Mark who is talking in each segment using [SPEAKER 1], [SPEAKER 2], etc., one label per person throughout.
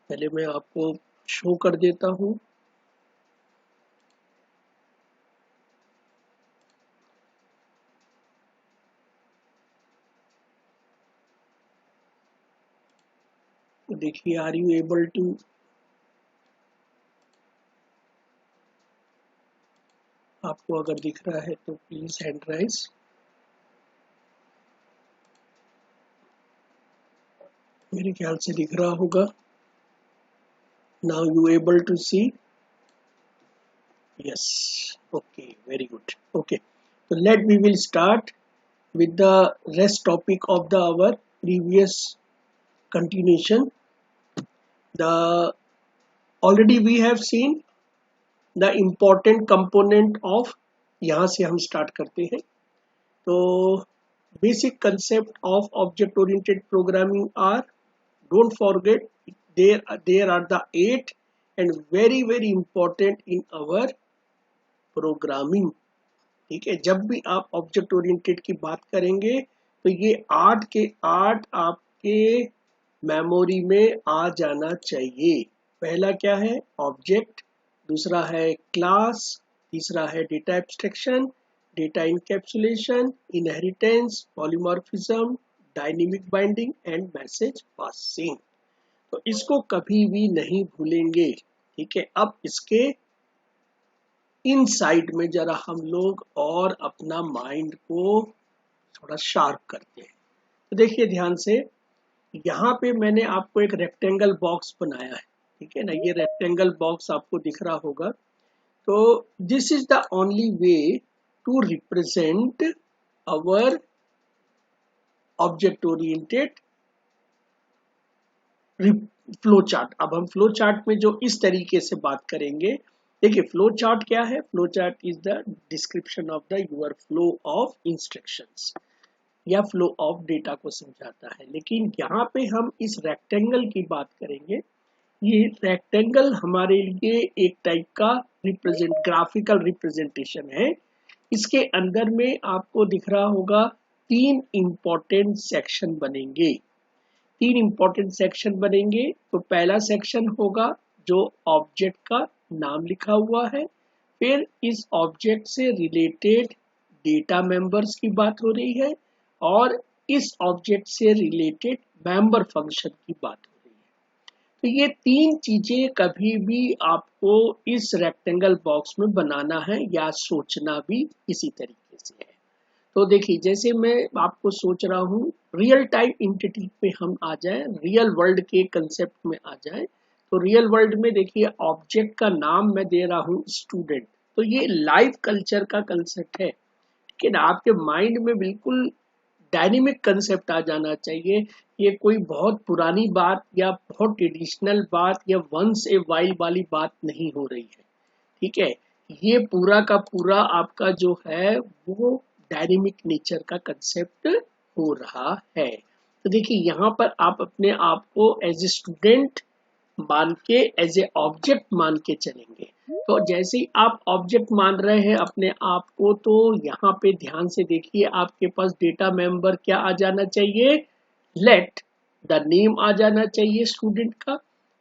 [SPEAKER 1] पहले मैं आपको शो कर देता हूँ। देखिए, आर यू एबल टू, आपको अगर दिख रहा है तो प्लीज हैंड राइज। मेरे ख्याल से दिख रहा होगा। Now you able to see? Yes, okay, very good. Okay, so let we will start with the rest topic of the our previous continuation. The already we have seen the important component of, यहाँ से हम start करते हैं। तो basic concept of object oriented programming are, don't forget, there are the 8 and very very important in our programming। ठीक है, जब भी आप ऑब्जेक्ट ओरिएंटेड की बात करेंगे तो ये 8 के 8 आपके मेमोरी में आ जाना चाहिए। पहला क्या है? ऑब्जेक्ट, दूसरा है क्लास, तीसरा है data abstraction, data encapsulation, inheritance, polymorphism, dynamic binding and message passing. तो इसको कभी भी नहीं भूलेंगे। ठीक है, अब इसके इनसाइड में जरा हम लोग और अपना माइंड को थोड़ा शार्प करते हैं। तो देखिए ध्यान से, यहाँ पे मैंने आपको एक रेक्टेंगल बॉक्स बनाया है। ठीक है ना, ये रेक्टेंगल बॉक्स आपको दिख रहा होगा। तो this is the only way to represent our object oriented flow chart. अब हम फ्लो चार्ट में जो इस तरीके से बात करेंगे, देखिए फ्लो चार्ट क्या है? Flow chart is the description of the your flow of instructions या फ्लो ऑफ डेटा को समझाता है। लेकिन यहाँ पे हम इस रेक्टेंगल की बात करेंगे। ये रेक्टेंगल हमारे लिए एक टाइप का ग्राफिकल रिप्रेजेंटेशन है। इसके अंदर में आपको दिख रहा होगा 3 इंपॉर्टेंट सेक्शन बनेंगे। 3 इंपॉर्टेंट सेक्शन बनेंगे। तो पहला सेक्शन होगा जो ऑब्जेक्ट का नाम लिखा हुआ है, फिर इस ऑब्जेक्ट से रिलेटेड डेटा मेंबर्स की बात हो रही है, और इस ऑब्जेक्ट से रिलेटेड मेंबर फंक्शन की बात हो रही है। तो ये 3 चीजें कभी भी आपको इस रेक्टेंगल बॉक्स में बनाना है या सोचना भी इसी तरीके से है। तो देखिए, जैसे मैं आपको सोच रहा हूँ रियल टाइम इंटिटी पे हम आ जाए, रियल वर्ल्ड के कंसेप्ट में आ जाए। तो रियल वर्ल्ड में देखिए, ऑब्जेक्ट का नाम मैं दे रहा हूँ स्टूडेंट। तो ये लाइव कल्चर का कंसेप्ट है कि ना, आपके माइंड में बिल्कुल डायनेमिक कंसेप्ट आ जाना चाहिए। ये कोई बहुत पुरानी बात या बहुत ट्रेडिशनल बात या वंस ए वाइल वाली बात नहीं हो रही है। ठीक है, ये पूरा का पूरा आपका जो है वो डायनेमिक नेचर का कंसेप्ट हो रहा है। तो देखिए, यहाँ पर आप अपने आप को एज ए स्टूडेंट मान के, एज ए ऑब्जेक्ट मान के चलेंगे। तो जैसे ही आप ऑब्जेक्ट मान रहे हैं अपने आप को, तो यहाँ पे ध्यान से देखिए, आपके पास डेटा मेंबर क्या आ जाना चाहिए? लेट द नेम आ जाना चाहिए स्टूडेंट का,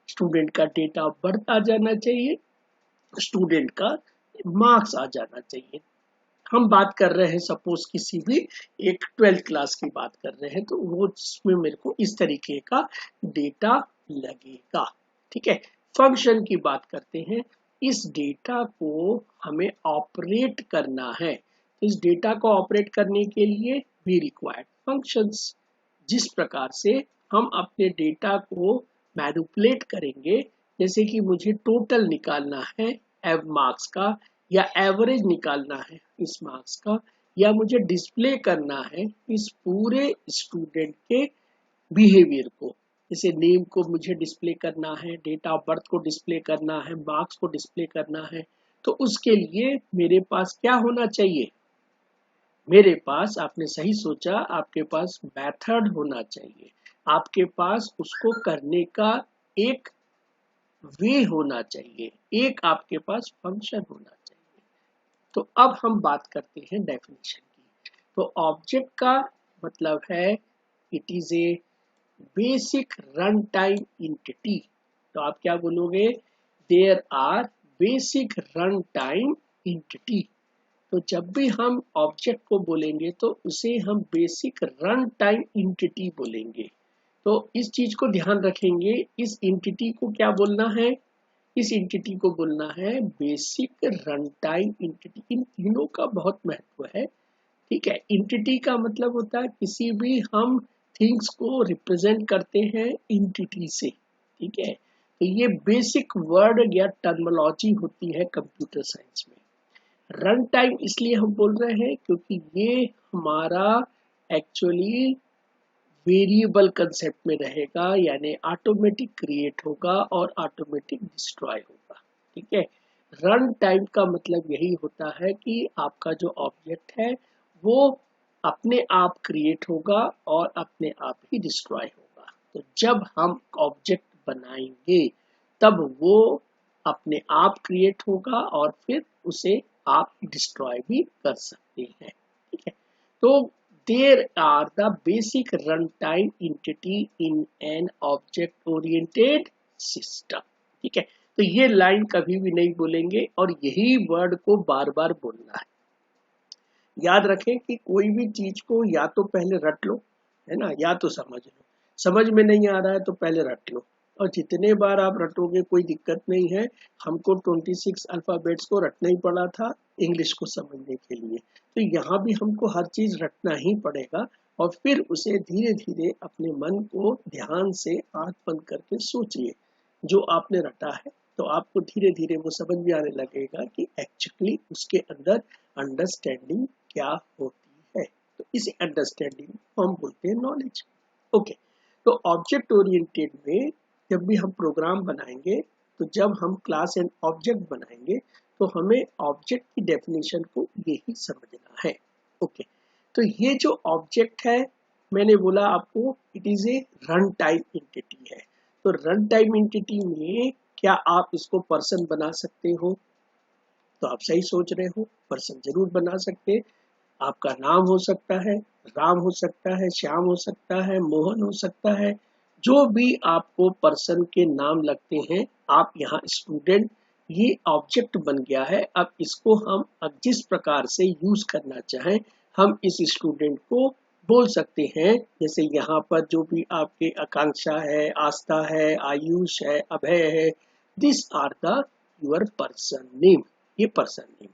[SPEAKER 1] स्टूडेंट का डेट ऑफ बर्थ आ जाना चाहिए, स्टूडेंट का मार्क्स आ जाना चाहिए। हम बात कर रहे हैं सपोज किसी भी एक 12th क्लास की बात कर रहे हैं, तो वो इसमें मेरे को इस तरीके का डेटा लगेगा। ठीक है, फंक्शन की बात करते हैं। इस डेटा को हमें ऑपरेट करना है। इस डेटा को ऑपरेट करने के लिए वी रिक्वायर्ड फंक्शंस। जिस प्रकार से हम अपने डेटा को मैनिपुलेट करेंगे, जैसे कि मुझे टोटल निकालना है मार्क्स का, या एवरेज निकालना है इस मार्क्स का, या मुझे डिस्प्ले करना है इस पूरे स्टूडेंट के बिहेवियर को। जैसे नेम को मुझे डिस्प्ले करना है, डेट ऑफ बर्थ को डिस्प्ले करना है, मार्क्स को डिस्प्ले करना है। तो उसके लिए मेरे पास क्या होना चाहिए? मेरे पास, आपने सही सोचा, आपके पास मेथड होना चाहिए। आपके पास उसको करने का एक वे होना चाहिए, एक आपके पास फंक्शन होना चाहिए। तो अब हम बात करते हैं डेफिनेशन की। तो ऑब्जेक्ट का मतलब है, it is a basic run time entity. तो आप क्या बोलोगे, there are basic run time entity. तो जब भी हम ऑब्जेक्ट को बोलेंगे तो उसे हम बेसिक रन टाइम इंटिटी बोलेंगे। तो इस चीज को ध्यान रखेंगे, इस इंटिटी को क्या बोलना है, इस इंटिटी को बोलना है बेसिक रन टाइम इंटिटी। इन तीनों का बहुत महत्व है। ठीक है, इंटिटी का मतलब होता है किसी भी हम थिंग्स को रिप्रेजेंट करते हैं इंटिटी से। ठीक है, तो ये बेसिक वर्ड या टर्मिनोलॉजी होती है कंप्यूटर साइंस में। रन टाइम इसलिए हम बोल रहे हैं क्योंकि ये हमारा एक्चुअली वेरिएबल कंसेप्ट में रहेगा, यानी ऑटोमेटिक क्रिएट होगा और ऑटोमेटिक डिस्ट्रॉय होगा। ठीक है, रन टाइम का मतलब यही होता है कि आपका जो ऑब्जेक्ट है वो अपने आप क्रिएट होगा और अपने आप ही डिस्ट्रॉय होगा। तो जब हम ऑब्जेक्ट बनाएंगे तब वो अपने आप क्रिएट होगा और फिर उसे आप डिस्ट्रॉय भी कर सकते हैं। ठीक है, तो there are the basic runtime entity in an object oriented system। ठीक है, तो ये लाइन कभी भी नहीं बोलेंगे और यही वर्ड को बार बार बोलना है। याद रखें कि कोई भी चीज को या तो पहले रट लो, है ना, या तो समझ लो। समझ में नहीं आ रहा है तो पहले रट लो, और जितने बार आप रटोगे कोई दिक्कत नहीं है। हमको 26 अल्फाबेट्स को रटना ही पड़ा था इंग्लिश को समझने के लिए, तो यहाँ भी हमको हर चीज रटना ही पड़ेगा और फिर उसे धीरे धीरे अपने मन को ध्यान से आंख बंद करके सोचिए जो आपने रटा है, तो आपको धीरे धीरे वो समझ में आने लगेगा कि एक्चुअली उसके अंदर अंडरस्टैंडिंग क्या होती है। तो इसी अंडरस्टैंडिंग को हम बोलते हैं नॉलेज। ओके, तो ऑब्जेक्ट ओरिएंटेड में जब भी हम प्रोग्राम बनाएंगे, तो जब हम क्लास एंड ऑब्जेक्ट बनाएंगे तो हमें ऑब्जेक्ट की डेफिनेशन को यही समझना है। ओके, तो ये जो ऑब्जेक्ट है मैंने बोला आपको it is A run time entity है। तो रन टाइम एंटिटी में क्या आप इसको पर्सन बना सकते हो? तो आप सही सोच रहे हो, पर्सन जरूर बना सकते हैं। आपका नाम हो सकता है, राम हो सकता है, श्याम हो सकता है, मोहन हो सकता है, जो भी आपको पर्सन के नाम लगते हैं। आप यहाँ स्टूडेंट, ये ऑब्जेक्ट बन गया है। अब इसको हम अब जिस प्रकार से यूज करना चाहें हम इस स्टूडेंट को बोल सकते हैं। जैसे यहाँ पर जो भी आपके आकांक्षा है, आस्था है, आयुष है, अभय है, this are the your person name. ये पर्सन नेम।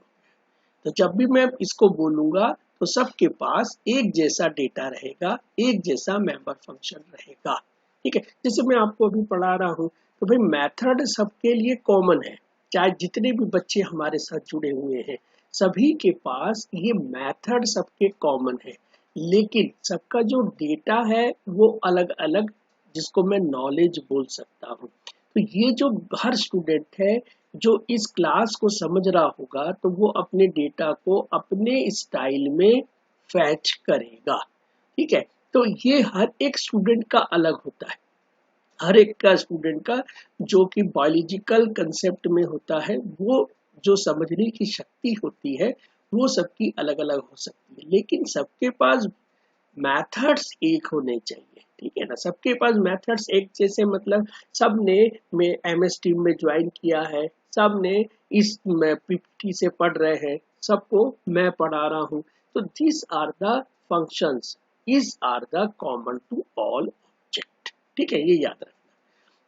[SPEAKER 1] तो जब भी मैं इसको बोलूंगा तो सबके पास एक जैसा डेटा रहेगा, एक जैसा मेंबर फंक्शन रहेगा। ठीक है, जैसे मैं आपको अभी पढ़ा रहा हूँ तो भाई मेथड सबके लिए कॉमन है, चाहे जितने भी बच्चे हमारे साथ जुड़े हुए हैं सभी के पास ये मेथड सबके कॉमन है, लेकिन सबका जो डेटा है वो अलग अलग, जिसको मैं नॉलेज बोल सकता हूँ। तो ये जो हर स्टूडेंट है जो इस क्लास को समझ रहा होगा तो वो अपने डेटा को अपने स्टाइल में फैच करेगा। ठीक है, तो ये हर एक स्टूडेंट का अलग होता है। हर एक का स्टूडेंट का जो कि बायोलॉजिकल कंसेप्ट में होता है, वो जो समझने की शक्ति होती है वो सबकी अलग अलग हो सकती है, लेकिन सबके पास मेथड्स एक होने चाहिए। ठीक है ना, सबके पास मेथड्स एक जैसे, मतलब सब ने में एमएस टीम में ज्वाइन किया है, सब ने इस पीपीटी से पढ़ रहे हैं, सबको मैं पढ़ा रहा हूँ। तो this are the functions is are the common to all object. ठीक है, ये याद रखना।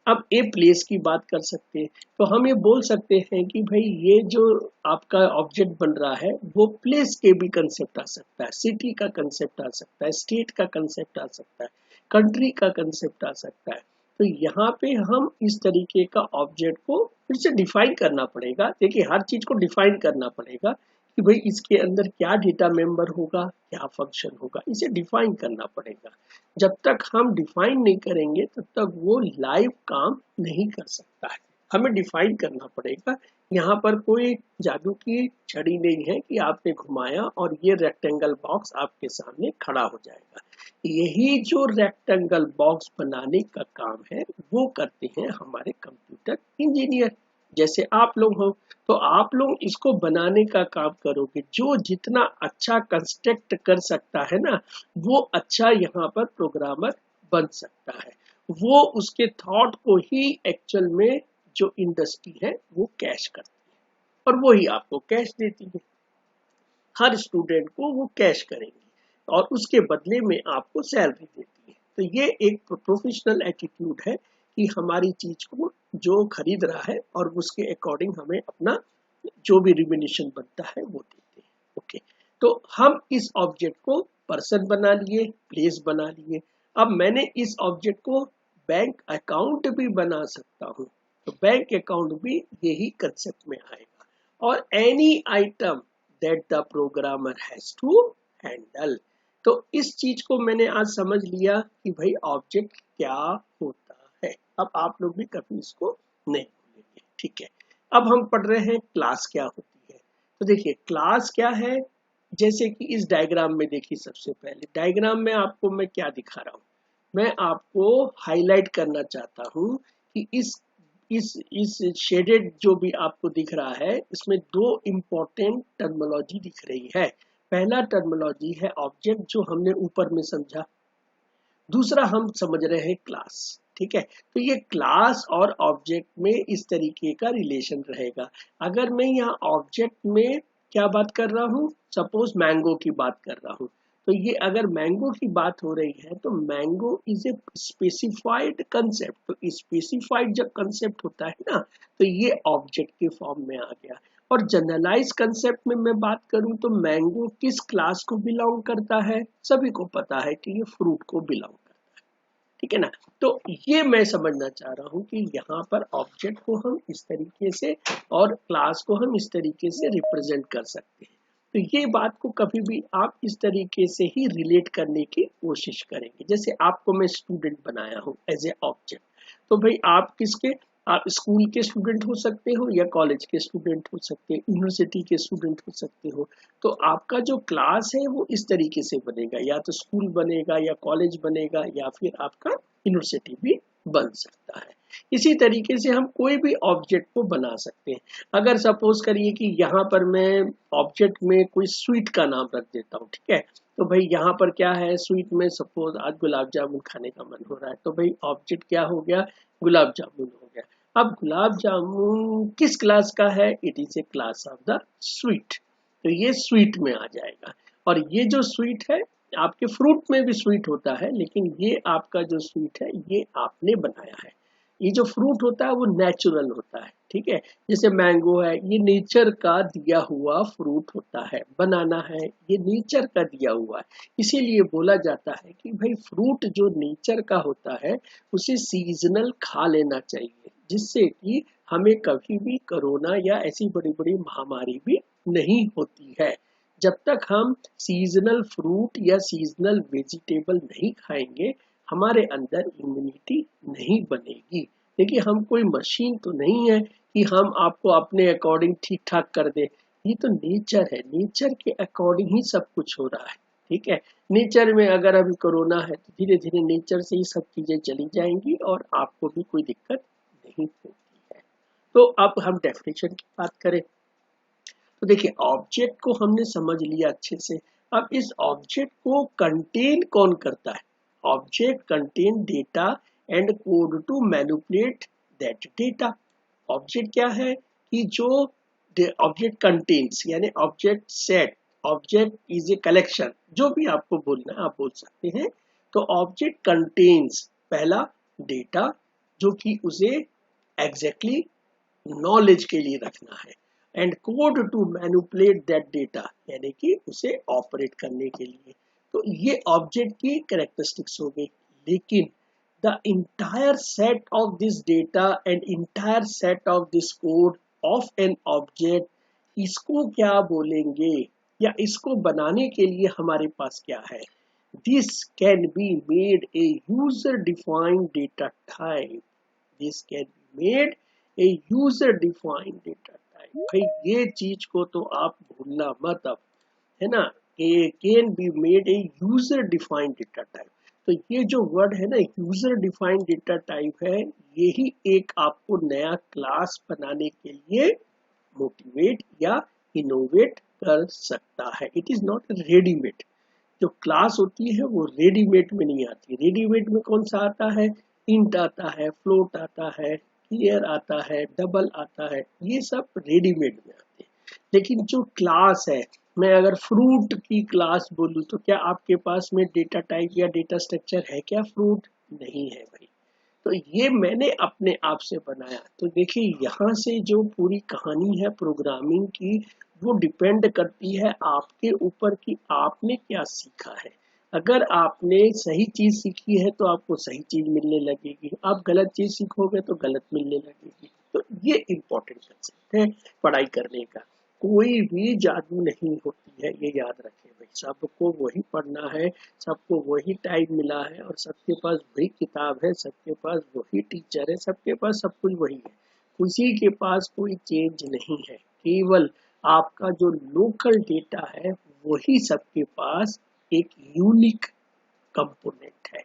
[SPEAKER 1] अब ए प्लेस की बात कर सकते हैं, तो हम ये बोल सकते हैं कि भाई ये जो आपका ऑब्जेक्ट बन रहा है वो प्लेस के भी कंसेप्ट आ सकता है, सिटी का कंसेप्ट आ सकता है, स्टेट का कंसेप्ट आ सकता है, कंट्री का कंसेप्ट आ सकता है। तो यहाँ पे हम इस तरीके का ऑब्जेक्ट को फिर से डिफाइन करना पड़ेगा। देखिए, हर चीज को डिफाइन करना पड़ेगा कि भाई इसके अंदर क्या डेटा मेंबर होगा, क्या फंक्शन होगा, इसे डिफाइन करना पड़ेगा। जब तक हम डिफाइन नहीं करेंगे तब तक वो लाइव काम नहीं कर सकता है। हमें डिफाइन करना पड़ेगा। यहाँ पर कोई जादू की छड़ी नहीं है कि आपने घुमाया और ये रेक्टेंगल बॉक्स आपके सामने खड़ा हो जाएगा। यही जो रेक्टेंगल बॉक्स बनाने का काम है वो करते हैं हमारे कंप्यूटर इंजीनियर। जैसे आप लोग हो तो आप लोग इसको बनाने का काम करोगे। जो जितना अच्छा कंस्ट्रक्ट कर सकता है ना, वो अच्छा यहाँ पर प्रोग्रामर बन सकता है। वो उसके थॉट को ही एक्चुअल में जो इंडस्ट्री है वो कैश करती है और वो ही आपको कैश देती है। हर स्टूडेंट को वो कैश करेंगी और उसके बदले में आपको सैलरी देती है। तो ये एक प्रोफेशनल एटीट्यूड है कि हमारी चीज को जो खरीद रहा है और उसके अकॉर्डिंग हमें अपना जो भी रिम्यूनरेशन बनता है वो देते हैं। ओके, तो हम इस ऑब्जेक्ट को पर्सन बना लिए, प्लेस बना लिए। अब मैंने इस ऑब्जेक्ट को बैंक अकाउंट भी बना सकता हूँ, तो बैंक अकाउंट भी यही कंसेप्ट में आएगा। और any item that the programmer has to handle. तो इस चीज को मैंने आज समझ लिया कि भाई ऑब्जेक्ट क्या होता है। अब आप लोग भी कभी इसको नहीं भूलेंगे, ठीक है। अब हम पढ़ रहे हैं क्लास क्या होती है। तो देखिए क्लास क्या है, जैसे कि इस डायग्राम में देखिए, सबसे पहले डायग्राम में आपको मैं क्या दिखा रहा हूँ, मैं आपको हाईलाइट करना चाहता हूँ कि इस शेडेड जो भी आपको दिख रहा है, इसमें दो इंपॉर्टेंट टर्मिनोलॉजी दिख रही है। पहला टर्मिनोलॉजी है ऑब्जेक्ट, जो हमने ऊपर में समझा। दूसरा हम समझ रहे हैं क्लास, ठीक है। तो ये क्लास और ऑब्जेक्ट में इस तरीके का रिलेशन रहेगा। अगर मैं यहाँ ऑब्जेक्ट में क्या बात कर रहा हूँ, सपोज मैंगो की बात कर रहा हूँ, तो ये अगर मैंगो की बात हो रही है तो mango is a specified concept. तो स्पेसिफाइड जब कंसेप्ट होता है ना, तो ये ऑब्जेक्ट के फॉर्म में आ गया। और जनरलाइज कंसेप्ट में मैं बात करूं तो मैंगो किस क्लास को बिलोंग करता है, सभी को पता है कि ये फ्रूट को बिलोंग करता है, ठीक है ना। तो ये मैं समझना चाह रहा हूं कि यहाँ पर ऑब्जेक्ट को हम इस तरीके से और क्लास को हम इस तरीके से रिप्रेजेंट कर सकते हैं। तो ये बात को कभी भी आप इस तरीके से ही रिलेट करने की कोशिश करेंगे। जैसे आपको मैं स्टूडेंट बनाया हूँ एज ए ऑब्जेक्ट, तो भाई आप किसके, आप स्कूल के स्टूडेंट हो सकते हो या कॉलेज के स्टूडेंट हो सकते हो, यूनिवर्सिटी के स्टूडेंट हो सकते हो। तो आपका जो क्लास है वो इस तरीके से बनेगा, या तो स्कूल बनेगा या कॉलेज बनेगा या फिर आपका यूनिवर्सिटी भी बन सकता है। इसी तरीके से हम कोई भी ऑब्जेक्ट को बना सकते हैं। अगर सपोज करिए कि यहाँ पर मैं ऑब्जेक्ट में कोई स्वीट का नाम रख देता हूँ, ठीक है। तो भाई यहाँ पर क्या है, स्वीट में सपोज आज गुलाब जामुन खाने का मन हो रहा है, तो भाई ऑब्जेक्ट क्या हो गया, गुलाब जामुन हो गया। अब गुलाब जामुन किस क्लास का है, it is A class of the sweet, तो ये स्वीट में आ जाएगा। और ये जो स्वीट है, आपके फ्रूट में भी स्वीट होता है, लेकिन ये आपका जो स्वीट है ये आपने बनाया है। ये जो फ्रूट होता है वो नेचुरल होता है, ठीक है। जैसे मैंगो है, ये नेचर का दिया हुआ फ्रूट होता है। बनाना है, ये नेचर का दिया हुआ है। इसीलिए बोला जाता है कि भाई फ्रूट जो नेचर का होता है उसे सीजनल खा लेना चाहिए, जिससे कि हमें कभी भी कोरोना या ऐसी बड़ी बड़ी महामारी भी नहीं होती है। जब तक हम सीजनल फ्रूट या सीजनल वेजिटेबल नहीं खाएंगे, हमारे अंदर इम्यूनिटी नहीं बनेगी। देखिए हम कोई मशीन तो नहीं है कि हम आपको अपने अकॉर्डिंग ठीक ठाक कर दे। ये तो नेचर है, नेचर के अकॉर्डिंग ही सब कुछ हो रहा है, ठीक है। नेचर में अगर अभी कोरोना है तो धीरे धीरे नेचर से ही सब चीजें चली जाएंगी और आपको भी कोई दिक्कत नहीं होती है। तो अब हम डेफिनेशन की बात करें, तो देखिए ऑब्जेक्ट को हमने समझ लिया अच्छे से। अब इस ऑब्जेक्ट को कंटेन कौन करता है, object contain data and code to manipulate that data. Object क्या है कि जो ऑब्जेक्ट कंटेन्स, यानी object set, object is a collection, जो भी आपको बोलना है आप बोल सकते हैं। तो ऑब्जेक्ट कंटेन्स पहला डेटा, जो कि उसे एग्जैक्टली नॉलेज के लिए रखना है, and code to manipulate that data, यानी कि उसे ऑपरेट करने के लिए। तो ये ऑब्जेक्ट की कैरेक्टरिस्टिक्स हो गई। लेकिन the entire set of this data and entire set of this code of an object, इसको क्या बोलेंगे, या इसको बनाने के लिए हमारे पास क्या है, this can be made a user defined data type. This can be made a user defined data type. भाई ये चीज को तो आप भूलना मत अब, है ना। A can be made a user defined data type. तो ये जो वर्ड है ना, यूजर डिफाइंड डेटा टाइप है, यही एक आपको नया क्लास बनाने के लिए मोटिवेट या इनोवेट कर सकता है। It is not readymade. जो क्लास होती है वो रेडीमेड में नहीं आती। रेडीमेड में कौन सा आता है, इंट आता है, फ्लोट आता है, क्लियर आता है, डबल आता है, ये सब रेडीमेड में आते हैं। लेकिन जो क्लास है, मैं अगर फ्रूट की क्लास बोलूँ तो क्या आपके पास में डेटा टाइप या डेटा स्ट्रक्चर है क्या फ्रूट? नहीं है भाई। तो ये मैंने अपने आप से बनाया। तो देखिए यहाँ से जो पूरी कहानी है प्रोग्रामिंग की, वो डिपेंड करती है आपके ऊपर कि आपने क्या सीखा है। अगर आपने सही चीज सीखी है तो आपको सही चीज मिलने लगेगी, आप गलत चीज सीखोगे तो गलत मिलने लगेगी। तो ये इम्पोर्टेंट कंसेप्ट है पढ़ाई करने का। कोई भी जादू नहीं होती है, ये याद रखें भाई। सबको वही पढ़ना है, सबको वही टाइम मिला है और सबके पास वही किताब है, सबके पास वही टीचर है, सबके पास सब कुछ वही है। किसी के पास कोई चेंज नहीं है, केवल आपका जो लोकल डेटा है वही सबके पास एक यूनिक कंपोनेंट है।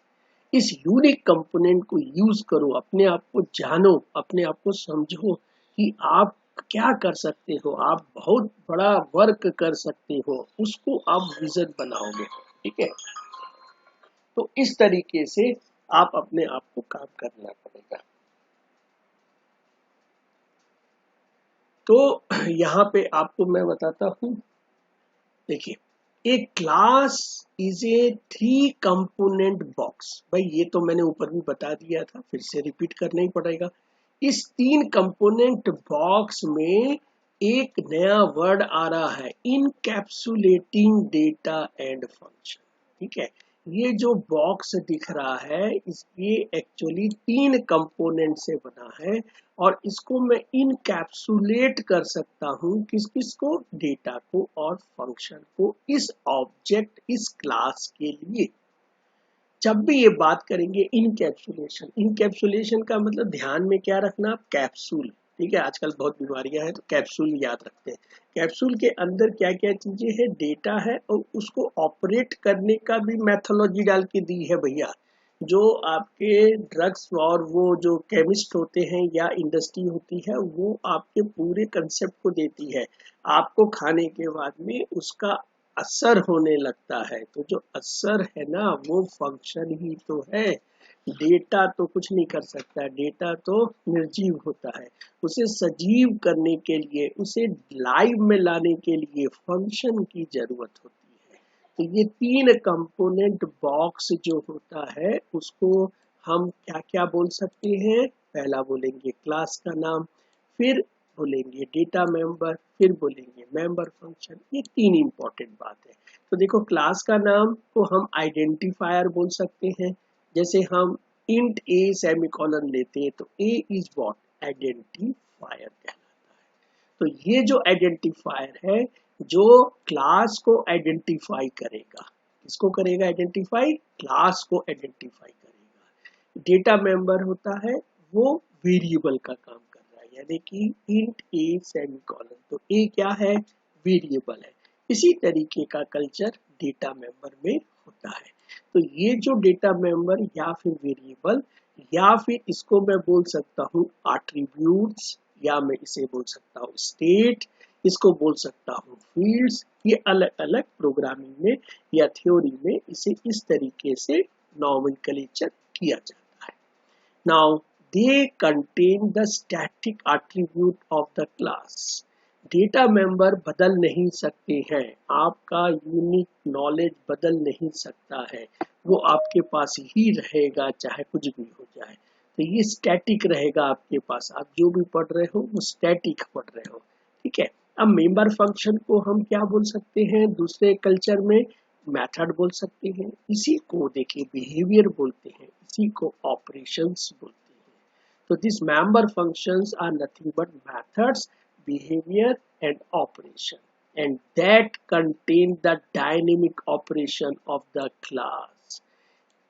[SPEAKER 1] इस यूनिक कंपोनेंट को यूज करो, अपने आप को जानो, अपने आप को समझो कि आप क्या कर सकते हो, आप बहुत बड़ा वर्क कर सकते हो, उसको आप विजन बनाओगे। ठीक है, तो इस तरीके से आप अपने आप को काम करना पड़ेगा। तो यहाँ पे आपको मैं बताता हूँ, देखिए, एक class is a 3 component box. भाई ये तो मैंने ऊपर भी बता दिया था, फिर से रिपीट करना ही पड़ेगा। इस 3 कंपोनेंट बॉक्स में एक नया वर्ड आ रहा है, इनकैप्सुलेटिंग डेटा एंड फंक्शन। ठीक है, ये जो बॉक्स दिख रहा है ये एक्चुअली 3 कंपोनेंट से बना है और इसको मैं इनकैप्सुलेट कर सकता हूँ किस किस को, डेटा को और फंक्शन को, इस ऑब्जेक्ट इस क्लास के लिए। जब भी ये बात करेंगे इनकैप्सुलेशन, इनकैप्सुलेशन का मतलब ध्यान में क्या रखना, कैप्सूल। ठीक है, आजकल बहुत बीमारियां हैं तो कैप्सूल याद रखते हैं। कैप्सूल के अंदर क्या क्या चीजें हैं, डेटा है और उसको ऑपरेट करने का भी मेथोलॉजी डाल के दी है भैया। जो आपके ड्रग्स और वो जो केमिस्ट होते हैं या इंडस्ट्री होती है, वो आपके पूरे कंसेप्ट को देती है। आपको खाने के बाद में उसका असर होने लगता है, तो जो असर है ना वो फंक्शन ही तो है। डेटा तो कुछ नहीं कर सकता, डेटा तो निर्जीव होता है। उसे सजीव करने के लिए, उसे लाइव में लाने के लिए फंक्शन की जरूरत होती है। तो ये 3 कंपोनेंट बॉक्स जो होता है उसको हम क्या क्या बोल सकते हैं, पहला बोलेंगे क्लास का नाम, फिर बोलेंगे डेटा मेंबर, फिर बोलेंगे मेंबर फंक्शन। ये 3 इंपॉर्टेंट बात है। तो देखो, क्लास का नाम को हम आइडेंटिफायर बोल सकते हैं। जैसे हम इंट ए सेमीकोलन लेते हैं तो ए इज व्हाट, आइडेंटिफायर कहलाता है। तो ये जो आइडेंटिफायर है जो क्लास को आइडेंटिफाई करेगा, किसको करेगा आइडेंटिफाई, क्लास को आइडेंटिफाई करेगा। डेटा मेंबर होता है वो वेरिएबल का काम कर रहा है, यानी कि इंट ए सेमीकोलन, तो ए क्या है, वेरिएबल है। इसी तरीके का कल्चर डेटा मेंबर में होता है। तो ये जो डेटा मेंबर या फिर वेरिएबल या फिर इसको मैं बोल सकता हूँ एट्रीब्यूट्स, या मैं इसे बोल सकता हूँ स्टेट, इसको बोल सकता हूँ फील्ड्स, ये अलग अलग प्रोग्रामिंग में या थ्योरी में इसे इस तरीके से नॉमेनक्लेचर किया जाता है। Now they contain the static attribute of the class. Data member बदल नहीं सकते हैं, आपका यूनिक नॉलेज बदल नहीं सकता है, वो आपके पास ही रहेगा चाहे कुछ भी हो जाए। तो ये स्टैटिक रहेगा आपके पास, आप जो भी पढ़ रहे हो वो स्टैटिक पढ़ रहे हो। ठीक है, अब मेंबर फंक्शन को हम क्या बोल सकते हैं, दूसरे कल्चर में मेथड बोल सकते हैं, इसी को देखिए बिहेवियर बोलते हैं, इसी को ऑपरेशंस बोलते हैं। तो this member functions are nothing but methods, behavior and operation, and that contain the dynamic operation of the class.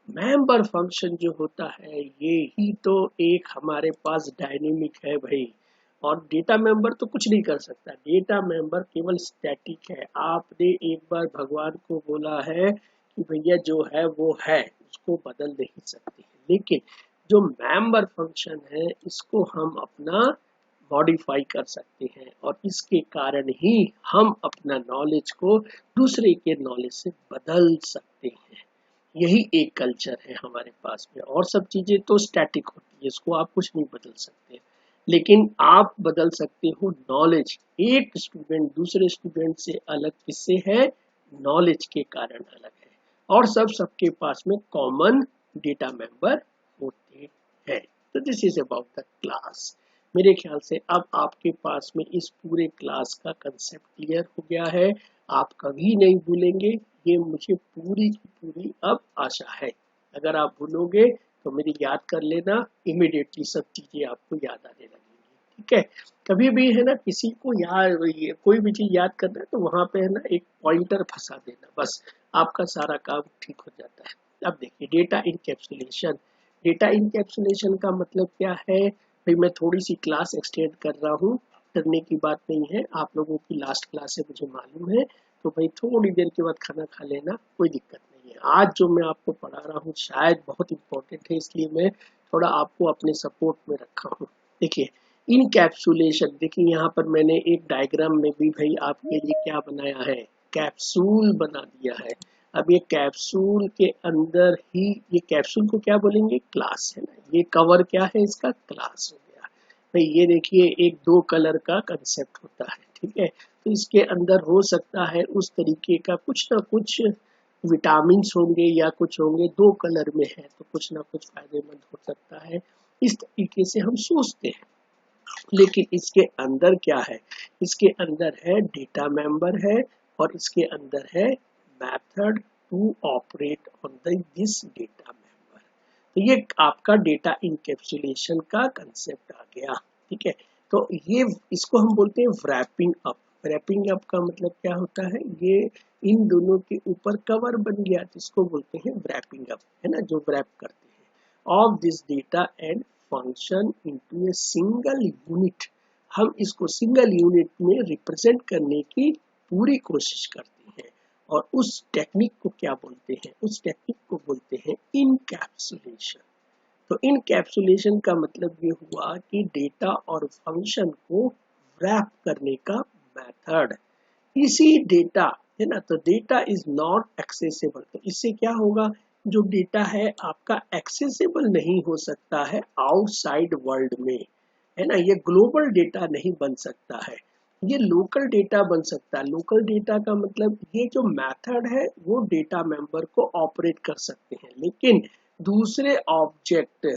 [SPEAKER 1] Member function जो होता है ये ही तो एक हमारे पास डायनेमिक है भाई। और डेटा मेंबर तो कुछ नहीं कर सकता, डेटा मेंबर केवल स्टैटिक है। आपने एक बार भगवान को बोला है कि भैया जो है वो है, उसको बदल नहीं सकते, लेकिन जो मेंबर फंक्शन है इसको हम अपना मॉडिफाई कर सकते हैं और इसके कारण ही हम अपना नॉलेज को दूसरे के नॉलेज से बदल सकते हैं। यही एक कल्चर है हमारे पास में। और सब चीजें तो स्टैटिक होती है, इसको आप कुछ नहीं बदल सकते, लेकिन आप बदल सकते हो नॉलेज। एक स्टूडेंट दूसरे स्टूडेंट से अलग किससे है? नॉलेज के कारण अलग है। और सबके पास में कॉमन डेटा मेंबर होते हैं। तो this is about the class. मेरे ख्याल से अब आपके पास में इस पूरे क्लास का कंसेप्ट क्लियर हो गया है। आप कभी नहीं भूलेंगे, ये मुझे पूरी की पूरी अब आशा है। अगर आप भूलोगे तो मेरी याद कर लेना, इमिडिएटली सब चीजें आपको याद आने लगेंगी। ठीक है, कभी भी है ना किसी को याद, कोई भी चीज याद करना है तो वहां पे है ना एक पॉइंटर फंसा देना, बस आपका सारा काम ठीक हो जाता है। अब देखिए डेटा इनकैप्सुलेशन। डेटा इनकैप्सुलेशन का मतलब क्या है? भाई मैं थोड़ी सी क्लास एक्सटेंड कर रहा हूँ, करने की बात नहीं है, आप लोगों की लास्ट क्लास है मुझे मालूम है, तो भाई थोड़ी देर के बाद खाना खा लेना, कोई दिक्कत नहीं है। आज जो मैं आपको पढ़ा रहा हूँ शायद बहुत इंपॉर्टेंट है, इसलिए मैं थोड़ा आपको अपने सपोर्ट में रखा हूँ। देखिए इनकैप्सुलेशन, देखिए यहाँ पर मैंने एक डायग्राम में भी भाई आपके लिए क्या बनाया है, कैप्सूल बना दिया है। अब ये कैप्सूल के अंदर ही, ये कैप्सूल को क्या बोलेंगे? क्लास है ना, ये कवर क्या है इसका? क्लास हो गया भाई। ये देखिए एक दो कलर का कंसेप्ट होता है, ठीक है, तो इसके अंदर हो सकता है उस तरीके का कुछ ना कुछ विटामिन होंगे या कुछ होंगे, दो कलर में है तो कुछ ना कुछ फायदेमंद हो सकता है, इस तरीके से हम सोचते हैं। लेकिन इसके अंदर क्या है? इसके अंदर है डेटा मेंबर है, और इसके अंदर है method to operate on this data member. तो ये आपका डेटा इनकैप्सुलेशन का कंसेप्ट आ गया। ठीक है, तो ये इसको हम बोलते हैं wrapping अप। wrapping अप का मतलब क्या होता है? ये इन दोनों के ऊपर कवर बन गया, जिसको बोलते हैं wrapping अप, है ना, जो wrap करते हैं of this data and function into a single unit. हम इसको सिंगल यूनिट में रिप्रेजेंट करने की पूरी कोशिश करते हैं, और उस टेक्निक को क्या बोलते हैं? उस टेक्निक को बोलते हैं इनकैप्सुलेशन। तो इनकैप्सुलेशन का मतलब ये हुआ कि डेटा और फंक्शन को रैप करने का मेथड। इसी डेटा, है ना, तो डेटा इज नॉट एक्सेसिबल, तो इससे क्या होगा? जो डेटा है आपका एक्सेसिबल नहीं हो सकता है आउटसाइड वर्ल्ड में, है ना, ये ग्लोबल डेटा नहीं बन सकता है, ये लोकल डेटा बन सकता है। लोकल डेटा का मतलब ये जो मेथड है वो डेटा मेंबर को ऑपरेट कर सकते हैं, लेकिन दूसरे ऑब्जेक्ट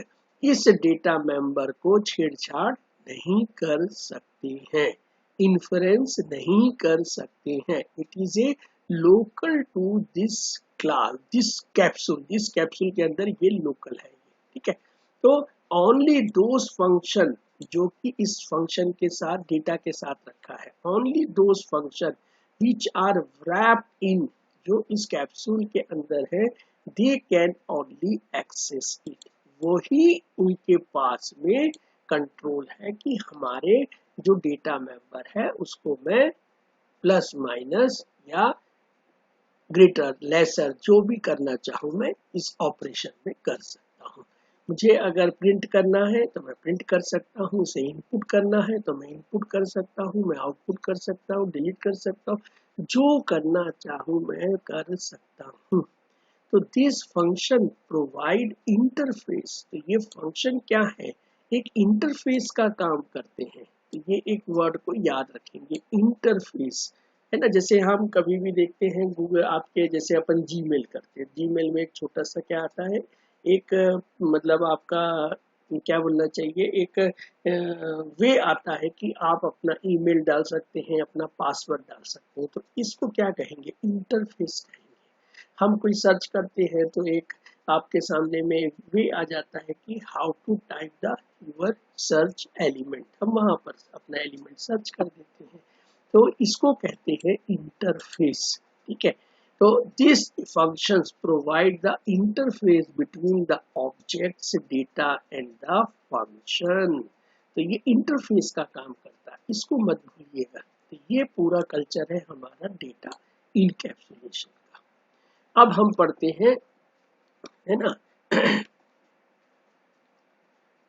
[SPEAKER 1] इस डेटा मेंबर को छेड़छाड़ नहीं कर सकते हैं, इन्फ्लुएंस नहीं कर सकते हैं। It is a local to this class, this capsule के अंदर ये लोकल है, ठीक है। तो ओनली दोज फंक्शन जो कि इस फंक्शन के साथ, डेटा के साथ रखा है, only those function which are wrapped in, जो इस कैप्सूल के अंदर है, they can only access it, वही उनके पास में कंट्रोल है कि हमारे जो डेटा मेंबर है उसको मैं प्लस माइनस या ग्रेटर लेसर जो भी करना चाहूँ मैं इस ऑपरेशन में कर सकता हूँ। मुझे अगर प्रिंट करना है तो मैं प्रिंट कर सकता हूँ, उसे इनपुट करना है तो मैं इनपुट कर सकता हूँ, मैं आउटपुट कर सकता हूँ, डिलीट कर सकता हूँ, जो करना चाहूँ मैं कर सकता हूँ। तो दिस फंक्शन प्रोवाइड इंटरफेस, तो ये फंक्शन क्या है? एक इंटरफेस का काम करते हैं। तो ये एक वर्ड को याद रखेंगे, इंटरफेस, है ना। जैसे हम कभी भी देखते हैं गूगल आपके, जैसे अपन जीमेल करते हैं, जीमेल में एक छोटा सा क्या आता है, एक मतलब आपका क्या बोलना चाहिए, एक वे आता है कि आप अपना ईमेल डाल सकते हैं, अपना पासवर्ड डाल सकते हैं, तो इसको क्या कहेंगे? इंटरफेस कहेंगे। हम कोई सर्च करते हैं तो एक आपके सामने में वे आ जाता है कि how to type the your search element, हम वहां पर अपना एलिमेंट सर्च कर देते हैं, तो इसको कहते हैं इंटरफेस। ठीक है, तो this functions provide the interface between the objects data and the function. तो ये इंटरफेस का काम करता है, इसको मत भूलिएगा। तो ये पूरा कल्चर है हमारा डेटा इनकैप्सुलेशन का। अब हम पढ़ते हैं, है ना,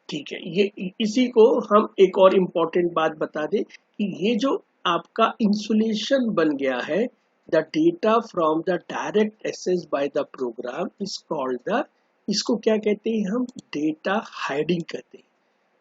[SPEAKER 1] ठीक है, ये इसी को हम एक और इम्पोर्टेंट बात बता दें कि ये जो आपका इंसुलेशन बन गया है, the data from the direct access by the program is called the, इसको क्या कहते हैं हम, डेटा हाइडिंग कहते हैं।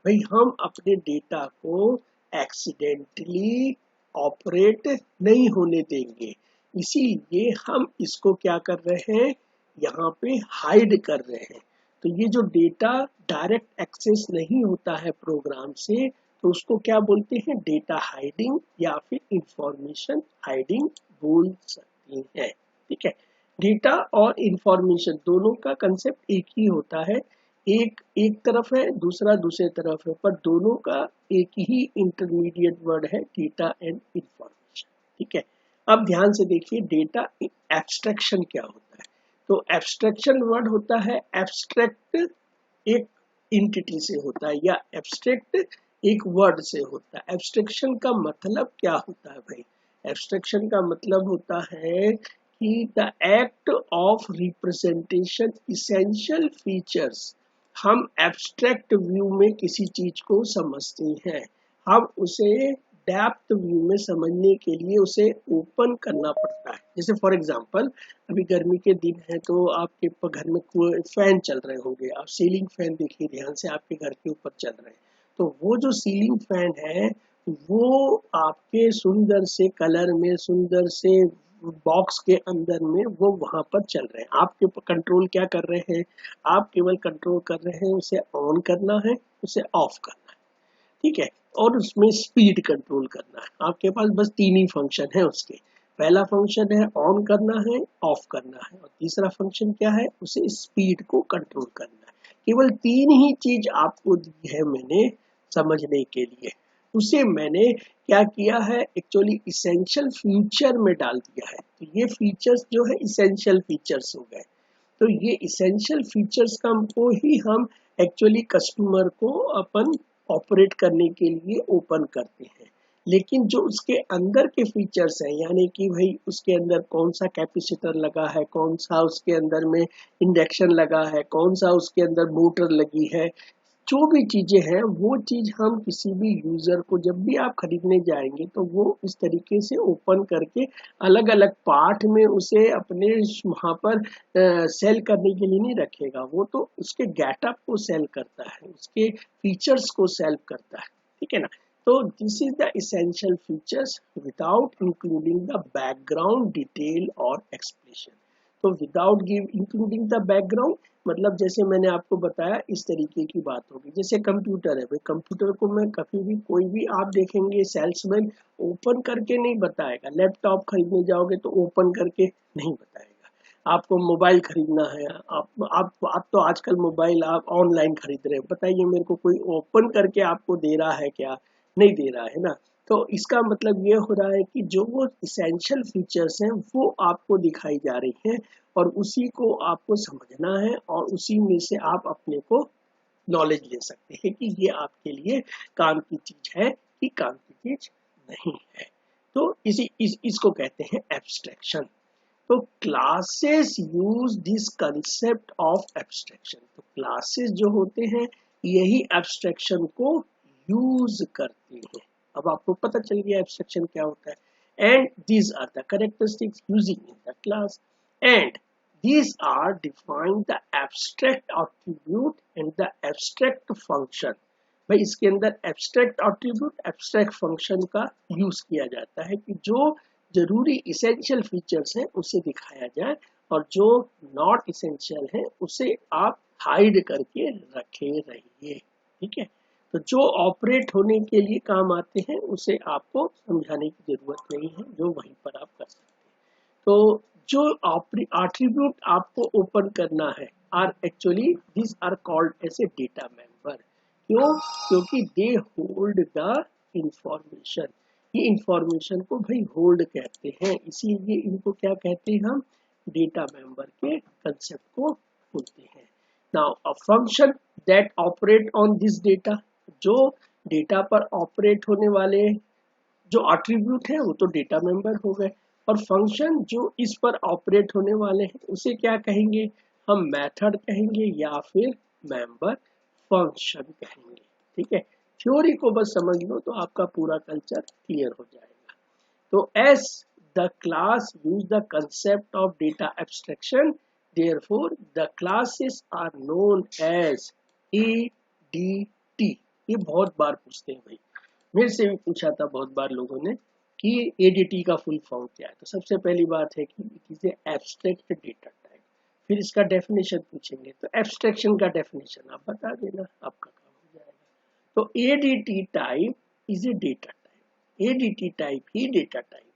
[SPEAKER 1] भाई हम अपने डेटा को एक्सीडेंटली ऑपरेट नहीं होने देंगे, इसीलिए हम इसको क्या कर रहे हैं, यहाँ पे हाइड कर रहे हैं। तो ये जो डेटा डायरेक्ट एक्सेस नहीं होता है प्रोग्राम से, तो उसको क्या बोलते हैं, डेटा हाइडिंग या फिर इंफॉर्मेशन हाइडिंग बोल सकते हैं। ठीक है, डेटा और इंफॉर्मेशन दोनों का कंसेप्ट एक ही होता है, एक एक तरफ है, दूसरा दूसरे तरफ है, पर दोनों का एक ही इंटरमीडिएट वर्ड है, डेटा एंड इंफॉर्मेशन। ठीक है, अब ध्यान से देखिए, डेटा एब्स्ट्रैक्शन क्या होता है। तो एब्स्ट्रैक्शन वर्ड होता है, एब्स्ट्रैक्ट एक इंटिटी से होता है या एब्स्ट्रैक्ट एक वर्ड से होता है। एब्स्ट्रैक्शन का मतलब क्या होता है भाई, एब्स्ट्रैक्शन का मतलब होता है कि the act of representation essential features, हम एब्स्ट्रैक्ट व्यू में किसी चीज को समझते हैं, हम उसे डेप्थ व्यू में समझने के लिए उसे ओपन करना पड़ता है। जैसे फॉर एग्जांपल, अभी गर्मी के दिन है तो आपके घर में फैन चल रहे होंगे, आप सीलिंग फैन देखिए ध्यान से, आपके घर के ऊपर चल रहे हैं, तो वो जो सीलिंग फैन है वो आपके सुंदर से कलर में, सुंदर से बॉक्स के अंदर में वो वहां पर चल रहे हैं। आपके कंट्रोल क्या कर रहे हैं, आप केवल कंट्रोल कर रहे हैं उसे ऑन करना है, उसे ऑफ करना है। ठीक है, और उसमें स्पीड कंट्रोल करना है। आपके पास बस तीन ही फंक्शन है उसके, पहला फंक्शन है ऑन करना है, ऑफ करना है, और तीसरा फंक्शन क्या है, उसे स्पीड को कंट्रोल करना है। केवल तीन ही चीज आपको दी है मैंने समझने के लिए, उसे मैंने क्या किया है, एक्चुअली इसेंशियल फीचर में डाल दिया है। तो ये फीचर्स जो है इसेंशियल फीचर्स हो गए। तो ये इसेंशियल फीचर्स का को ही हम एक्चुअली कस्टमर को अपन ऑपरेट करने के लिए ओपन करते हैं। लेकिन जो उसके अंदर के फीचर्स हैं, यानी कि भाई उसके अंदर कौन सा कैपेसिटर लगा है, कौन सा उसके अंदर में इंडक्शन लगा है, कौन सा उसके अंदर मोटर लगी है, जो भी चीजें हैं वो चीज हम किसी भी यूजर को जब भी आप खरीदने जाएंगे तो वो इस तरीके से ओपन करके अलग अलग पार्ट में उसे अपने वहां पर सेल करने के लिए नहीं रखेगा, वो तो उसके गेटअप को सेल करता है, उसके फीचर्स को सेल करता है। ठीक है ना, तो this is the essential features without including the background detail और एक्सप्लेनेशन। तो without give including the background मतलब जैसे मैंने आपको बताया इस तरीके की बात होगी। जैसे कंप्यूटर है भाई, कंप्यूटर को मैं कभी भी कोई भी आप देखेंगे सेल्समैन ओपन करके नहीं बताएगा। लैपटॉप खरीदने जाओगे तो ओपन करके नहीं बताएगा। आपको मोबाइल खरीदना है, आप तो आजकल मोबाइल आप ऑनलाइन खरीद रहे हैं, बताइए मेरे को कोई ओपन करके आपको दे रहा है क्या, नहीं दे रहा है ना। तो इसका मतलब ये हो रहा है कि जो वो इसेंशियल फीचर्स हैं वो आपको दिखाई जा रही हैं और उसी को आपको समझना है और उसी में से आप अपने को नॉलेज ले सकते हैं कि ये आपके लिए काम की चीज है कि काम की चीज नहीं है। तो इसको कहते हैं एब्स्ट्रैक्शन। तो classes use this concept of abstraction. तो क्लासेस जो होते हैं यही एब्स्ट्रैक्शन को यूज करते हैं। अब आपको पता चल गया एब्स्ट्रैक्शन क्या होता है। And these are the characteristics using in the class and these are defined the abstract attribute and the abstract function। भाई इसके अंदर एब्स्ट्रैक्ट एट्रीब्यूट एब्स्ट्रैक्ट फंक्शन का यूज किया जाता है कि जो जरूरी इसेंशियल फीचर्स हैं उसे दिखाया जाए और जो नॉट इसेंशियल है उसे आप हाइड करके रखे रहिए। ठीक है, तो जो ऑपरेट होने के लिए काम आते हैं उसे आपको समझाने की जरूरत नहीं है, जो वहीं पर आप कर सकते हैं। तो जो एट्रीब्यूट आपको ओपन करना है are actually this are called as a data member. क्यों? क्योंकि दे होल्ड द इंफॉर्मेशन। ये इंफॉर्मेशन को भाई होल्ड कहते हैं, इसीलिए इनको क्या कहते हैं हम, डेटा मेंबर के कंसेप्ट को बोलते हैं। Now a function that operate on this data, जो डेटा पर ऑपरेट होने वाले जो एट्रीब्यूट है वो तो डेटा मेंबर हो गए, और फंक्शन जो इस पर ऑपरेट होने वाले हैं उसे क्या कहेंगे, हम मेथड कहेंगे या फिर मेंबर फंक्शन कहेंगे। ठीक है, थ्योरी को बस समझ लो तो आपका पूरा कल्चर क्लियर हो जाएगा। तो S the class use the concept of data abstraction, therefore the classes are known as ADT। ये बहुत बार पूछते हैं भाई, मेरे से भी पूछा था बहुत बार लोगों ने कि एडीटी का फुल फॉर्म क्या है। तो सबसे पहली बात है कि it is abstract data type. फिर इसका डेफिनेशन पूछेंगे, तो एब्स्ट्रैक्शन का डेफिनेशन आप बता देना, आपका काम हो जाएगा। तो ADT type is a data type, ADT type he data type है।